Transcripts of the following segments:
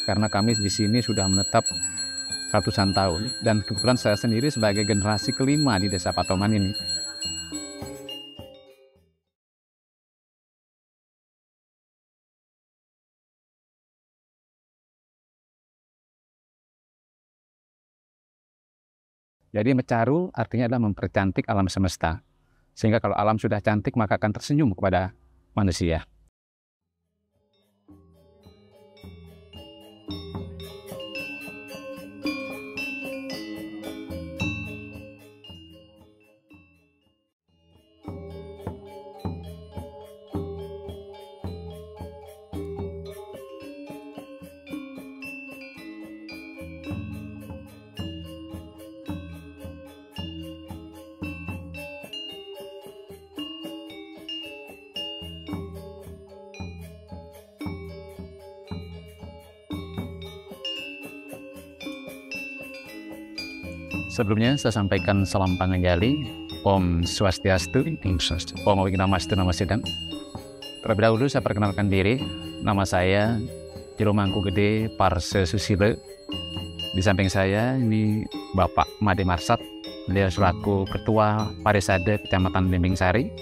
karena kami di sini sudah menetap ratusan tahun, dan kebetulan saya sendiri sebagai generasi kelima di Desa Patoman ini. Jadi mecaru artinya adalah mempercantik alam semesta. Sehingga kalau alam sudah cantik maka akan tersenyum kepada manusia. Sebelumnya saya sampaikan salam panganjali, Om Swastiastu, Om Wignamastu Nama Sedang. Terlebih dahulu saya perkenalkan diri, nama saya Jero Mangku Gede Parse Susilo. Di samping saya ini Bapak Made Marsat, beliau selaku Ketua Parisade Kecamatan Blimbing Sari.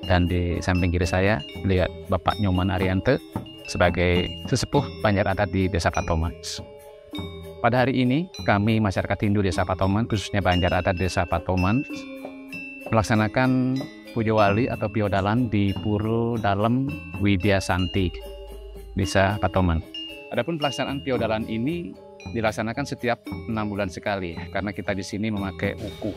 Dan di samping kiri saya lihat Bapak Nyoman Arianto sebagai sesepuh Banjar Adat di Desa Patoman. Pada hari ini, kami masyarakat Hindu Desa Patoman, khususnya Banjar Adat Desa Patoman, melaksanakan puja wali atau piodalan di Puro Dalem Widya Santi, Desa Patoman. Adapun pelaksanaan piodalan ini dilaksanakan setiap 6 bulan sekali, karena kita di sini memakai uku.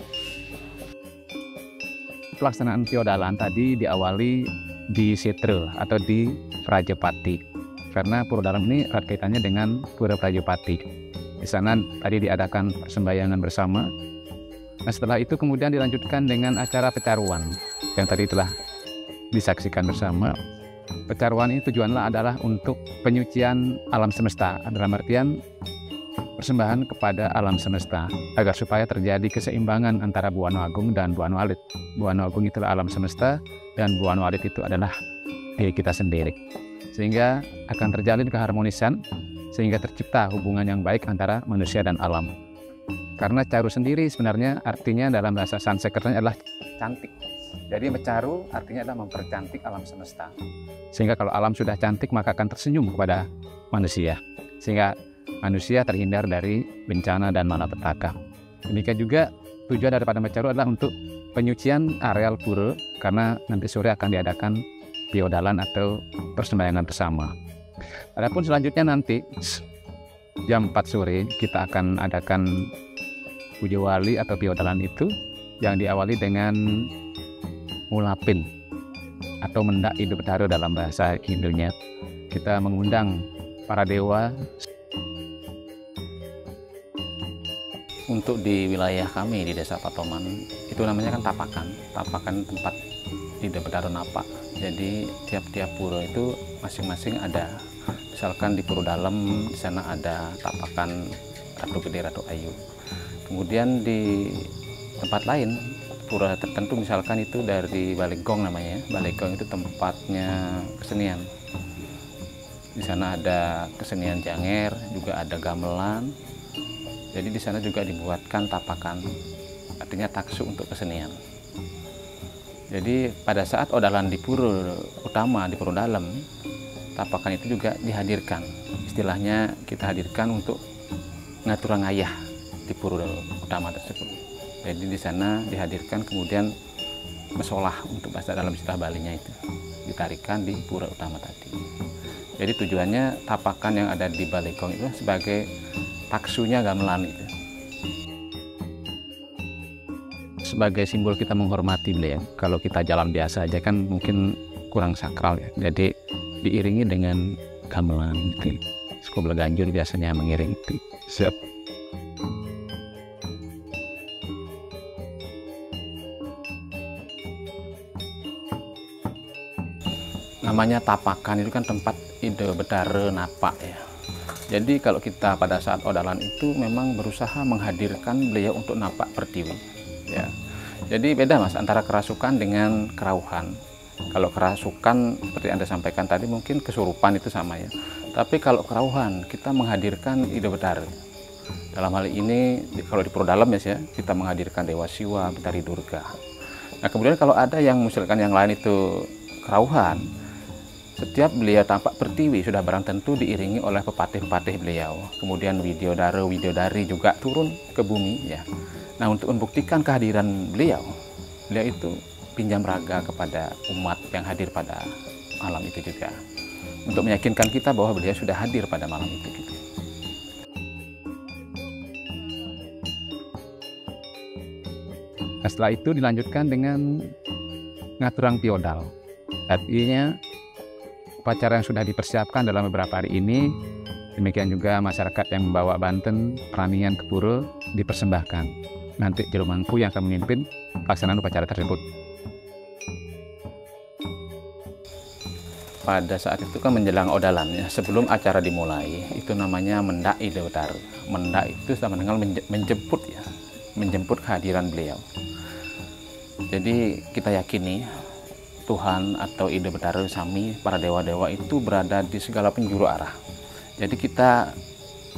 Pelaksanaan piodalan tadi diawali di Setre atau di Prajapati, karena Puro Dalem ini erat kaitannya dengan Pura Prajapati. Di sana tadi diadakan persembahyangan bersama. Nah, setelah itu kemudian dilanjutkan dengan acara pecaruan yang tadi telah disaksikan bersama. Pecaruan ini tujuannya adalah untuk penyucian alam semesta, dalam artian persembahan kepada alam semesta agar supaya terjadi keseimbangan antara Buana Agung dan Buana Alit. Buana Agung itulah alam semesta dan Buana Alit itu adalah diri kita sendiri. Sehingga akan terjalin keharmonisan, sehingga tercipta hubungan yang baik antara manusia dan alam. Karena caru sendiri sebenarnya artinya dalam bahasa Sanskerta adalah cantik. Jadi mecaru artinya adalah mempercantik alam semesta. Sehingga kalau alam sudah cantik maka akan tersenyum kepada manusia. Sehingga manusia terhindar dari bencana dan malapetaka. Demikian juga tujuan daripada mecaru adalah untuk penyucian areal pura, karena nanti sore akan diadakan piodalan atau persembahyangan bersama. Adapun selanjutnya nanti jam 4 sore kita akan adakan puja wali atau piodalan itu yang diawali dengan mulapin atau mendak hidup betara dalam bahasa Hindunya. Kita mengundang para dewa. Untuk di wilayah kami di Desa Patoman itu namanya kan tapakan. Tapakan tempat hidup betara napak. Jadi tiap-tiap pura itu masing-masing ada. Misalkan di Puro Dalem, di sana ada tapakan Ratu Gede, Ratu Ayu. Kemudian di tempat lain, pura tertentu misalkan itu dari Balegong namanya. Balegong itu tempatnya kesenian. Di sana ada kesenian janger, juga ada gamelan. Jadi di sana juga dibuatkan tapakan, artinya taksu untuk kesenian. Jadi pada saat odalan di pura utama, di Puro Dalem, tapakan itu juga dihadirkan. Istilahnya kita hadirkan untuk ngaturang ayah di pura utama tersebut. Jadi di sana dihadirkan, kemudian mesolah untuk bahasa dalam istilah Balinya itu ditarikan di pura utama tadi. Jadi tujuannya tapakan yang ada di Balegong itu sebagai taksunya gamelan itu. Sebagai simbol kita menghormati beliau. Kalau kita jalan biasa aja kan mungkin kurang sakral ya. Jadi diiringi dengan gamelan itu. Sekolah Ganjur biasanya mengiring itu. Siap. Namanya tapakan itu kan tempat ide betara napak ya. Jadi kalau kita pada saat odalan itu memang berusaha menghadirkan beliau untuk napak pertiwi ya. Jadi beda Mas antara kerasukan dengan kerauhan. Kalau kerasukan seperti Anda sampaikan tadi mungkin kesurupan itu sama ya. Tapi kalau kerauhan, kita menghadirkan Ida Betara. Dalam hal ini, kalau di Puro Dalam ya, kita menghadirkan Dewa Siwa, Betari Durga. Nah, kemudian kalau ada yang misalkan yang lain itu kerauhan, setiap beliau tampak pertiwi sudah barang tentu diiringi oleh pepatih-pepatih beliau. Kemudian Widyodara, Widyodari juga turun ke bumi ya. Nah, untuk membuktikan kehadiran beliau itu pinjam raga kepada umat yang hadir pada malam itu juga. Untuk meyakinkan kita bahwa beliau sudah hadir pada malam itu gitu. Nah, setelah itu dilanjutkan dengan ngaturang piodal. Artinya upacara yang sudah dipersiapkan dalam beberapa hari ini, demikian juga masyarakat yang membawa Banten peranian ke pura dipersembahkan. Nanti Jero Mangku yang akan memimpin pelaksanaan upacara tersebut. Pada saat itu kan menjelang odalan ya, sebelum acara dimulai, itu namanya mendak Ida Betara. Mendak itu sama dengan menjemput ya, menjemput kehadiran beliau. Jadi kita yakini Tuhan atau Ida Betara Sami, para dewa-dewa itu berada di segala penjuru arah. Jadi kita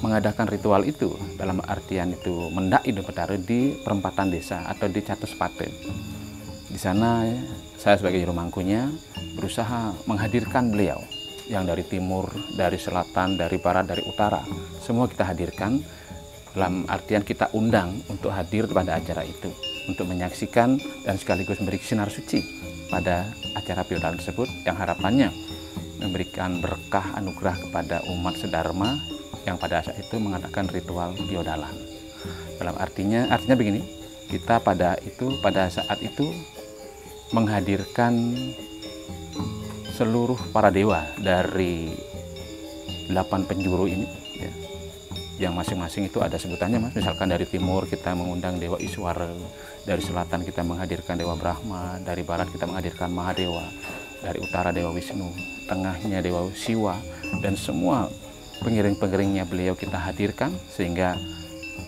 mengadakan ritual itu dalam artian itu mendak Ida Betara di perempatan desa atau di Catus Pate. Di sana saya sebagai juru mangkunya berusaha menghadirkan beliau yang dari timur, dari selatan, dari barat, dari utara. Semua kita hadirkan dalam artian kita undang untuk hadir pada acara itu, untuk menyaksikan dan sekaligus memberi sinar suci pada acara piodal tersebut yang harapannya memberikan berkah anugerah kepada umat sedharma yang pada saat itu mengadakan ritual piodalan. Dalam artinya begini, kita pada saat itu menghadirkan seluruh para dewa dari 8 penjuru ini ya, yang masing-masing itu ada sebutannya Mas. Misalkan dari timur kita mengundang Dewa Iswara, dari selatan kita menghadirkan Dewa Brahma, dari barat kita menghadirkan Mahadewa, dari utara Dewa Wisnu, tengahnya Dewa Siwa, dan semua pengiring-pengiringnya beliau kita hadirkan sehingga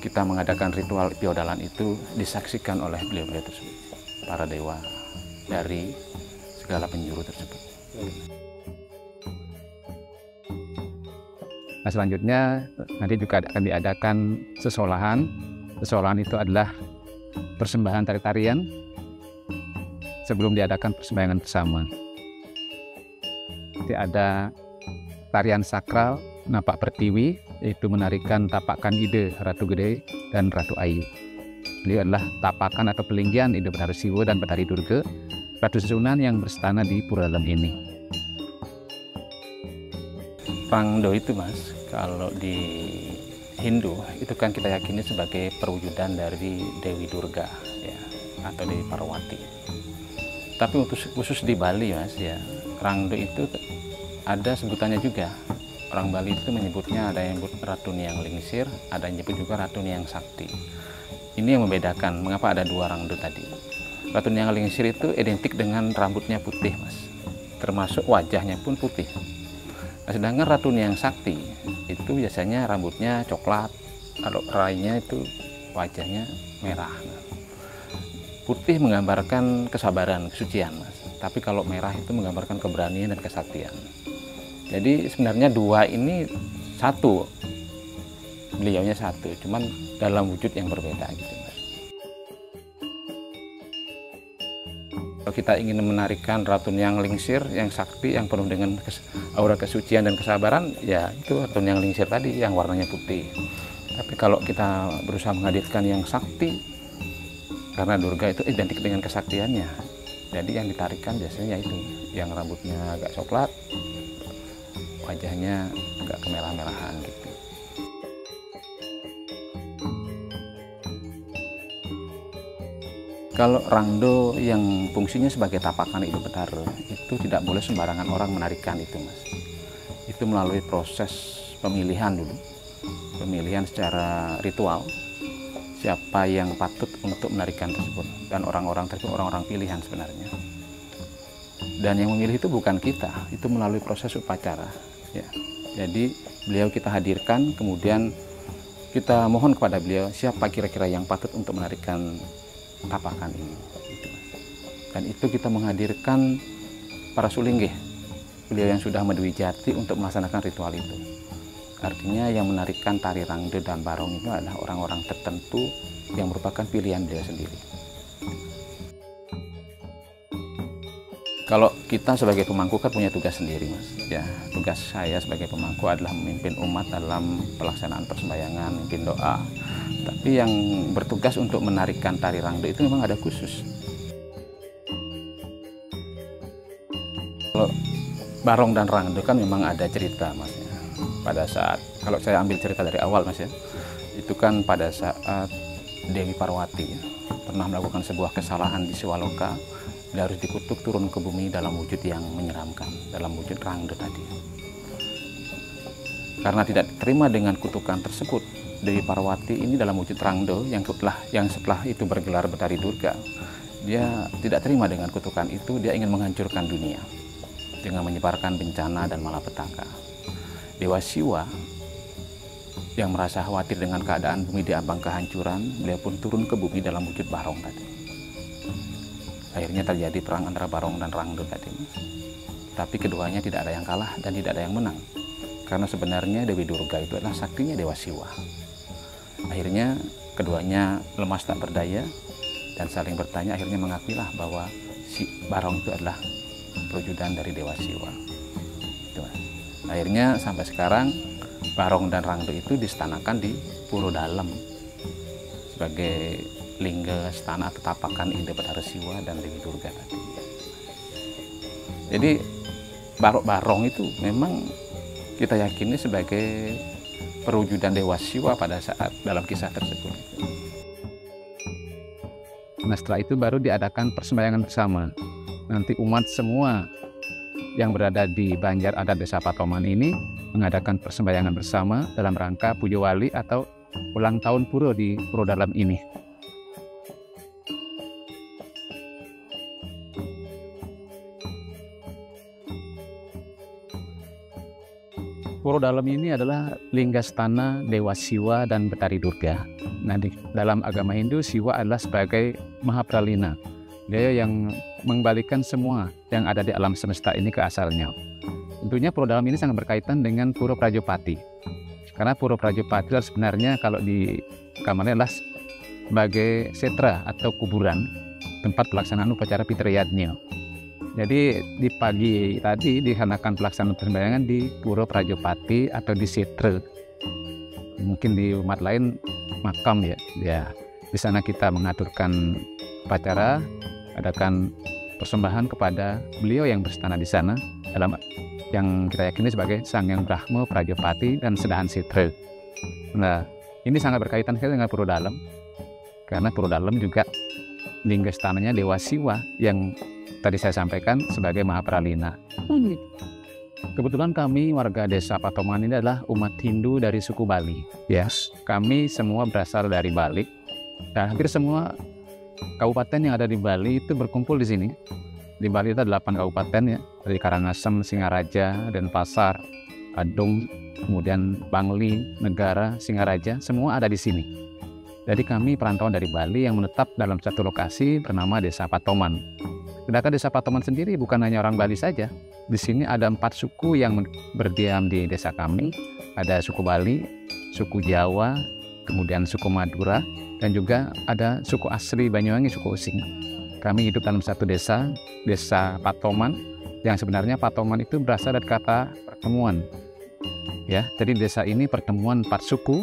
kita mengadakan ritual piodalan itu disaksikan oleh beliau-beliau tersebut, para dewa dari segala penjuru tersebut. Nah, selanjutnya nanti juga akan diadakan sesolahan. Sesolahan itu adalah persembahan tari-tarian sebelum diadakan persembahan bersama. Nanti ada tarian sakral Napak Pertiwi, yaitu menarikan tapakan Ide Ratu Gede dan Ratu Ayu. Beliau adalah tapakan atau pelinggian Ide Betara Siwa dan Betari Durga, Ratu Susunan yang berstana di Puro Dalam ini. Rangdo itu Mas, kalau di Hindu itu kan kita yakini sebagai perwujudan dari Dewi Durga ya, atau Dewi Parwati. Tapi khusus di Bali Mas ya, Rangdo itu ada sebutannya juga. Orang Bali itu menyebutnya, ada yang menyebut Ratu Niang Lingsir, ada yang menyebut juga Ratu Niang Sakti. Ini yang membedakan mengapa ada 2 Rangdo tadi. Ratu Niang Lingsir itu identik dengan rambutnya putih Mas, termasuk wajahnya pun putih. Nah, sedangkan Ratu Niang Sakti itu biasanya rambutnya coklat, kalau rainya itu wajahnya merah. Putih menggambarkan kesabaran, kesucian Mas, tapi kalau merah itu menggambarkan keberanian dan kesaktian. Jadi sebenarnya 2 ini satu, beliaunya satu, cuman dalam wujud yang berbeda gitu Mas. Kalau kita ingin menarikan Ratu Niang Lingsir yang sakti, yang penuh dengan aura kesucian dan kesabaran, ya itu Ratu Niang Lingsir tadi yang warnanya putih. Tapi kalau kita berusaha menghadirkan yang sakti, karena Durga itu identik dengan kesaktiannya, jadi yang ditarikan biasanya itu yang rambutnya agak coklat, wajahnya agak kemerah-merahan gitu. Kalau Rangdo yang fungsinya sebagai tapakan Ida Betara itu tidak boleh sembarangan orang menarikan itu Mas. Itu melalui proses pemilihan dulu, pemilihan secara ritual siapa yang patut untuk menarikan tersebut, dan orang-orang tersebut orang-orang pilihan sebenarnya. Dan yang memilih itu bukan kita, itu melalui proses upacara. Ya, jadi beliau kita hadirkan, kemudian kita mohon kepada beliau siapa kira-kira yang patut untuk menarikan tapakan ini. Dan itu kita menghadirkan para sulinggih beliau yang sudah Medwi Jati untuk melaksanakan ritual itu. Artinya yang menarikan tari rangde dan barong itu adalah orang-orang tertentu yang merupakan pilihan beliau sendiri. Kalau kita sebagai pemangku kan punya tugas sendiri, Mas. Ya, tugas saya sebagai pemangku adalah memimpin umat dalam pelaksanaan persembahyangan, memimpin doa. Tapi yang bertugas untuk menarikan tari rangde itu memang ada khusus. Kalau barong dan rangde kan memang ada cerita, Mas. Pada saat, kalau saya ambil cerita dari awal, Mas, ya, itu kan pada saat Dewi Parwati ya, pernah melakukan sebuah kesalahan di Siwaloka, dia harus dikutuk turun ke bumi dalam wujud yang menyeramkan, dalam wujud rangde tadi. Karena tidak terima dengan kutukan tersebut, Dewi Parwati ini dalam wujud rangde yang setelah itu bergelar Betari Durga, dia tidak terima dengan kutukan itu, dia ingin menghancurkan dunia dengan menyebarkan bencana dan malapetaka. Dewa Siwa yang merasa khawatir dengan keadaan bumi di ambang kehancuran, beliau pun turun ke bumi dalam wujud barong tadi. Akhirnya terjadi perang antara barong dan rangde tadi. Tapi keduanya tidak ada yang kalah dan tidak ada yang menang. Karena sebenarnya Dewi Durga itu adalah saktinya Dewa Siwa. Akhirnya keduanya lemas tak berdaya dan saling bertanya, akhirnya mengakuilah bahwa si barong itu adalah perwujudan dari Dewa Siwa. Akhirnya sampai sekarang barong dan rangde itu distanakan di Puro Dalem sebagai lingga stana atau tapakan Ida Betara Siwa dan Dewi Durga tadi. Jadi barong itu memang kita yakini sebagai perwujudan Dewa Siwa pada saat dalam kisah tersebut. Nah, setelah itu baru diadakan persembahyangan bersama. Nanti umat semua yang berada di Banjar Adat Desa Patoman ini mengadakan persembahyangan bersama dalam rangka Puja Wali atau ulang tahun Puro di Puro Dalem ini. Puro Dalem ini adalah linggastana Dewa Siwa dan Betari Durga. Nah, dalam agama Hindu, Siwa adalah sebagai Mahapralina. Dia yang mengembalikan semua yang ada di alam semesta ini ke asalnya. Tentunya Puro Dalem ini sangat berkaitan dengan Puro Prajopati. Karena Puro Prajopati sebenarnya kalau di kamarnya adalah sebagai setra atau kuburan, tempat pelaksanaan upacara Pitriyadnya. Jadi di pagi tadi dilaksanakan pelaksanaan persembahyangan di Puro Prajopati atau di setra. Mungkin di umat lain makam ya. Di sana kita mengaturkan upacara, adakan persembahan kepada beliau yang berstana di sana dalam yang kita yakini sebagai Sang Hyang Brahma Prajopati dan Sedahan Sitra. Nah, ini sangat berkaitan sekali dengan Puro Dalem karena Puro Dalem juga linggastananya Dewa Siwa yang tadi saya sampaikan sebagai Mahapralina. Kebetulan kami warga Desa Patoman ini adalah umat Hindu dari suku Bali. Yes, kami semua berasal dari Bali dan hampir semua kabupaten yang ada di Bali itu berkumpul di sini. Di Bali itu ada 8 kabupaten ya, dari Karangasem, Singaraja, Denpasar, Badung, kemudian Bangli, Negara, Singaraja, semua ada di sini. Jadi kami perantauan dari Bali yang menetap dalam satu lokasi bernama Desa Patoman. Sedangkan Desa Patoman sendiri bukan hanya orang Bali saja. Di sini ada 4 suku yang berdiam di desa kami. Ada suku Bali, suku Jawa, kemudian suku Madura, dan juga ada suku asli Banyuwangi, suku Using. Kami hidup dalam satu desa, Desa Patoman, yang sebenarnya Patoman itu berasal dari kata pertemuan. Ya, jadi desa ini pertemuan 4 suku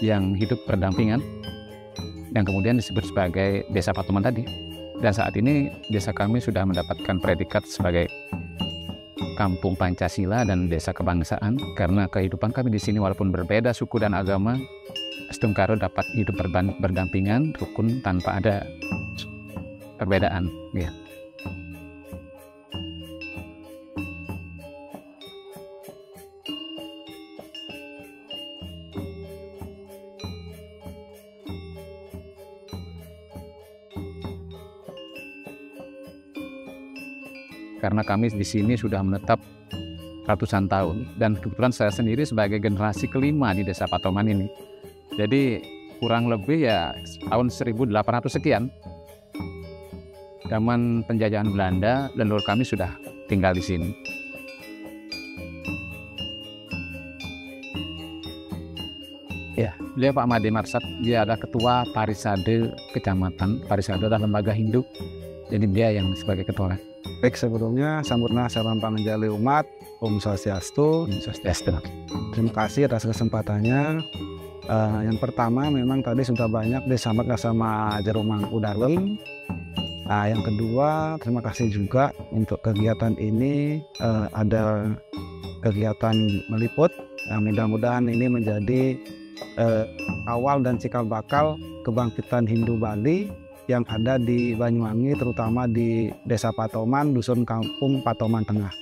yang hidup berdampingan, yang kemudian disebut sebagai Desa Patoman tadi. Dan saat ini desa kami sudah mendapatkan predikat sebagai Kampung Pancasila dan Desa Kebangsaan, karena kehidupan kami di sini walaupun berbeda suku dan agama, Stungkaro dapat hidup berdampingan, rukun tanpa ada perbedaan. Ya. Karena kami di sini sudah menetap ratusan tahun dan kebetulan saya sendiri sebagai generasi kelima di Desa Patoman ini. Jadi kurang lebih ya tahun 1800 sekian, zaman penjajahan Belanda, leluhur kami sudah tinggal di sini. Beliau Pak Made Marsad, dia adalah ketua Parisade Kecamatan. Parisade adalah lembaga Hindu, jadi dia yang sebagai ketua. Baik, sebelumnya Sampurna Salam Pangenjali Umat, Om Swastiastu. Terima kasih atas kesempatannya. Yang pertama memang tadi sudah banyak disampaikan sama Jero Mangku Dalem. Yang kedua, terima kasih juga untuk kegiatan ini, ada kegiatan meliput. Mudah-mudahan ini menjadi awal dan cikal bakal kebangkitan Hindu Bali yang ada di Banyuwangi, terutama di Desa Patoman, Dusun Kampung Patoman Tengah.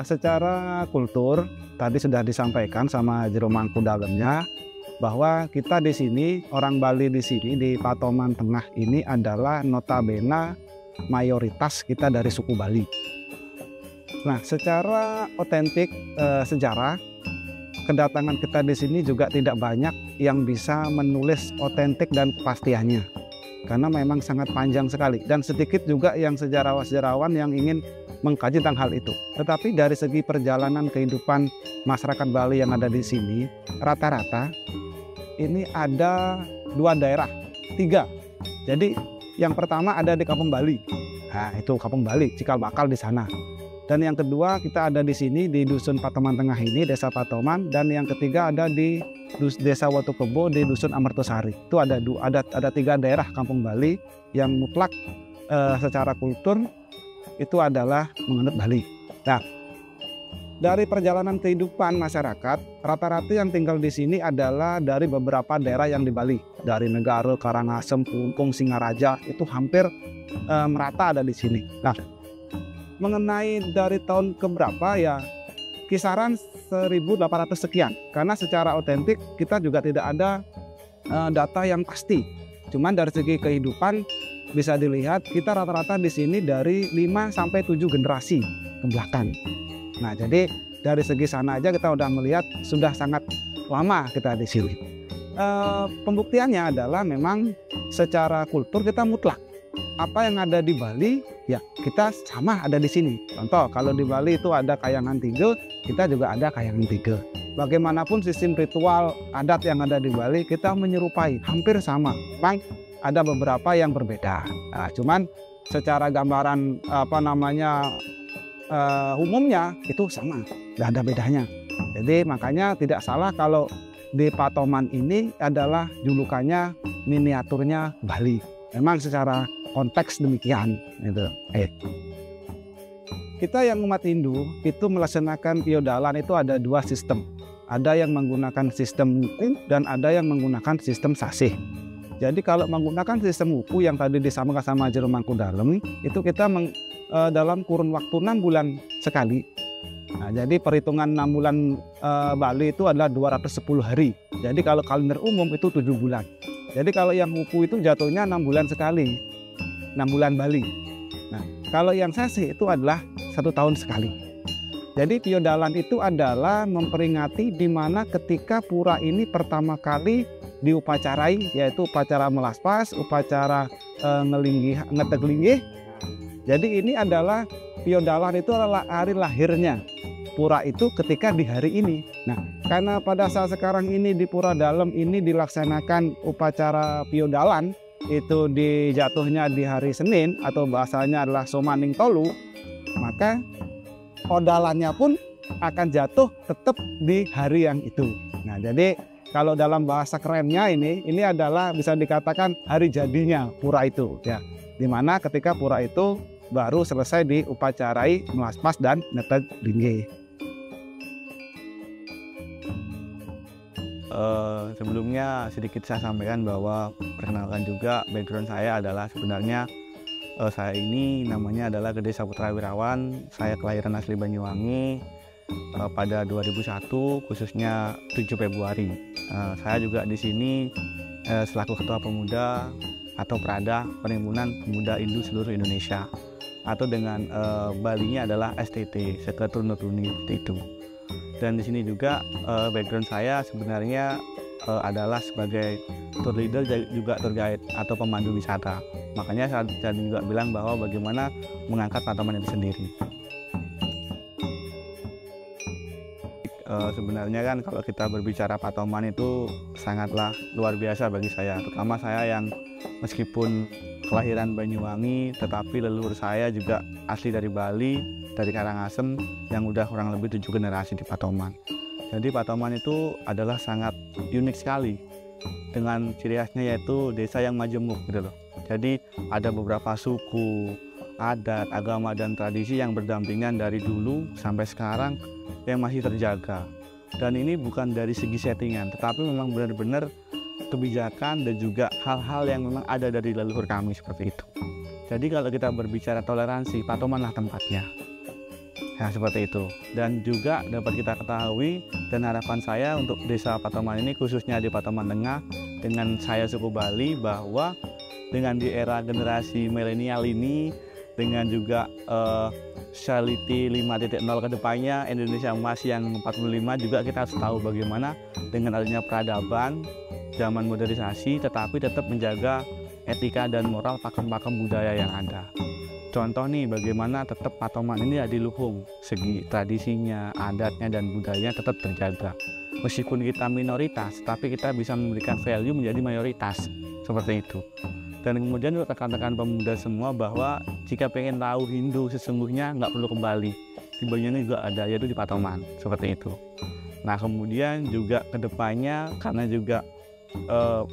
Secara kultur tadi sudah disampaikan sama Jero Mangku Dalemnya bahwa kita di sini, orang Bali di sini di Patoman Tengah ini adalah notabene mayoritas kita dari suku Bali. Nah, secara otentik sejarah, kedatangan kita di sini juga tidak banyak yang bisa menulis otentik dan kepastiannya, karena memang sangat panjang sekali dan sedikit juga yang sejarawan-sejarawan yang ingin mengkaji tentang hal itu. Tetapi dari segi perjalanan kehidupan masyarakat Bali yang ada di sini, rata-rata ini ada 2 daerah, 3. Jadi yang pertama ada di Kampung Bali. Nah, itu Kampung Bali, cikal bakal di sana. Dan yang kedua kita ada di sini di Dusun Patoman Tengah ini, Desa Patoman, dan yang ketiga ada di Desa Watukebo di Dusun Amertosari. Itu ada 3 daerah Kampung Bali yang mutlak secara kultur itu adalah menganut Bali. Nah, dari perjalanan kehidupan masyarakat, rata-rata yang tinggal di sini adalah dari beberapa daerah yang di Bali, dari Negara, Karangasem, Pumpung, Singaraja, itu hampir merata ada di sini. Nah, mengenai dari tahun keberapa ya, kisaran 1800 sekian, karena secara otentik kita juga tidak ada data yang pasti. Cuman dari segi kehidupan bisa dilihat kita rata-rata di sini dari 5 sampai 7 generasi ke belakang. Nah, jadi dari segi sana aja kita udah melihat sudah sangat lama kita di sini. Pembuktiannya adalah memang secara kultur kita mutlak. Apa yang ada di Bali, ya kita sama ada di sini. Contoh, kalau di Bali itu ada Kayangan Tiga, kita juga ada Kayangan Tiga. Bagaimanapun sistem ritual adat yang ada di Bali, kita menyerupai, hampir sama. Memang ada beberapa yang berbeda. Nah, cuman secara gambaran umumnya itu sama, tidak ada bedanya. Jadi makanya tidak salah kalau di Patoman ini adalah julukannya miniaturnya Bali. Memang secara konteks demikian. Gitu. Kita yang umat Hindu itu melaksanakan piodalan itu ada 2 sistem. Ada yang menggunakan sistem wuku dan ada yang menggunakan sistem sasih. Jadi kalau menggunakan sistem wuku yang tadi disampaikan sama Jero Mangku Dalem, itu kita dalam kurun waktu 6 bulan sekali. Nah, jadi perhitungan 6 bulan Bali itu adalah 210 hari. Jadi kalau kalender umum itu 7 bulan. Jadi kalau yang wuku itu jatuhnya 6 bulan sekali, 6 bulan Bali. Nah, kalau yang sasih itu adalah 1 tahun sekali. Jadi piodalan itu adalah memperingati di mana ketika pura ini pertama kali diupacarai, yaitu upacara melaspas, upacara ngeteglingih. Jadi ini adalah piodalan itu adalah hari lahirnya pura itu ketika di hari ini. Nah, karena pada saat sekarang ini di Pura Dalem ini dilaksanakan upacara piodalan itu dijatuhnya di hari Senin atau bahasanya adalah Somaning Tolu, maka odalannya pun akan jatuh tetap di hari yang itu. Nah, jadi kalau dalam bahasa kerennya ini adalah bisa dikatakan hari jadinya pura itu, ya. Dimana ketika pura itu baru selesai diupacarai melaspas dan neteglingih. Sebelumnya sedikit saya sampaikan bahwa perkenalkan juga background saya adalah sebenarnya saya ini namanya adalah Gede Saputra Wirawan. Saya kelahiran asli Banyuwangi pada 2001, khususnya 7 Februari. Saya juga di sini selaku Ketua Pemuda atau Prada Perhimpunan Pemuda Hindu seluruh Indonesia, atau dengan Balinya adalah STT, Sekretariat Tuni itu. Dan di sini juga background saya sebenarnya adalah sebagai tour leader juga tour guide atau pemandu wisata. Makanya saya juga bilang bahwa bagaimana mengangkat Patoman itu sendiri. Sebenarnya kan kalau kita berbicara Patoman itu sangatlah luar biasa bagi saya, terutama saya yang meskipun kelahiran Banyuwangi tetapi leluhur saya juga asli dari Bali, dari Karangasem yang udah kurang lebih 7 generasi di Patoman. Jadi Patoman itu adalah sangat unik sekali dengan ciri khasnya yaitu desa yang majemuk gitu loh. Jadi ada beberapa suku, adat, agama dan tradisi yang berdampingan dari dulu sampai sekarang yang masih terjaga. Dan ini bukan dari segi settingan, tetapi memang benar-benar kebijakan dan juga hal-hal yang memang ada dari leluhur kami seperti itu. Jadi kalau kita berbicara toleransi, Patomanlah tempatnya. Ya seperti itu. Dan juga dapat kita ketahui dan harapan saya untuk desa Patoman ini khususnya di Patoman Tengah dengan saya suku Bali bahwa dengan di era generasi milenial ini dengan juga Society 5.0 ke depannya Indonesia Emas yang 45 juga kita harus tahu bagaimana dengan adanya peradaban zaman modernisasi tetapi tetap menjaga etika dan moral pakem-pakem budaya yang ada. Contoh nih bagaimana tetap Patoman ini adiluhung, segi tradisinya, adatnya dan budayanya tetap terjaga. Meskipun kita minoritas, tapi kita bisa memberikan value menjadi mayoritas seperti itu. Dan kemudian rekan-rekan pemuda semua bahwa jika pengen tahu Hindu sesungguhnya nggak perlu kembali, di Banyuwangi juga ada, yaitu di Patoman seperti itu. Nah kemudian juga kedepannya karena juga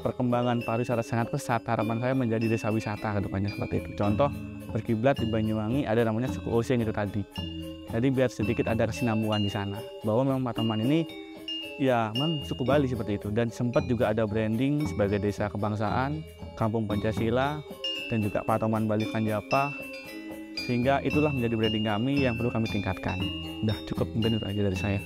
perkembangan pariwisata sangat pesat, harapan saya menjadi desa wisata kedepannya seperti itu. Contoh berkiblat di Banyuwangi ada namanya suku Osing itu tadi. Jadi biar sedikit ada kesinambungan di sana bahwa memang Patoman ini ya memang suku Bali seperti itu. Dan sempat juga ada branding sebagai desa kebangsaan, kampung Pancasila dan juga Patoman Bali Kanjapa, sehingga itulah menjadi branding kami yang perlu kami tingkatkan. Udah cukup mungkin itu aja dari saya.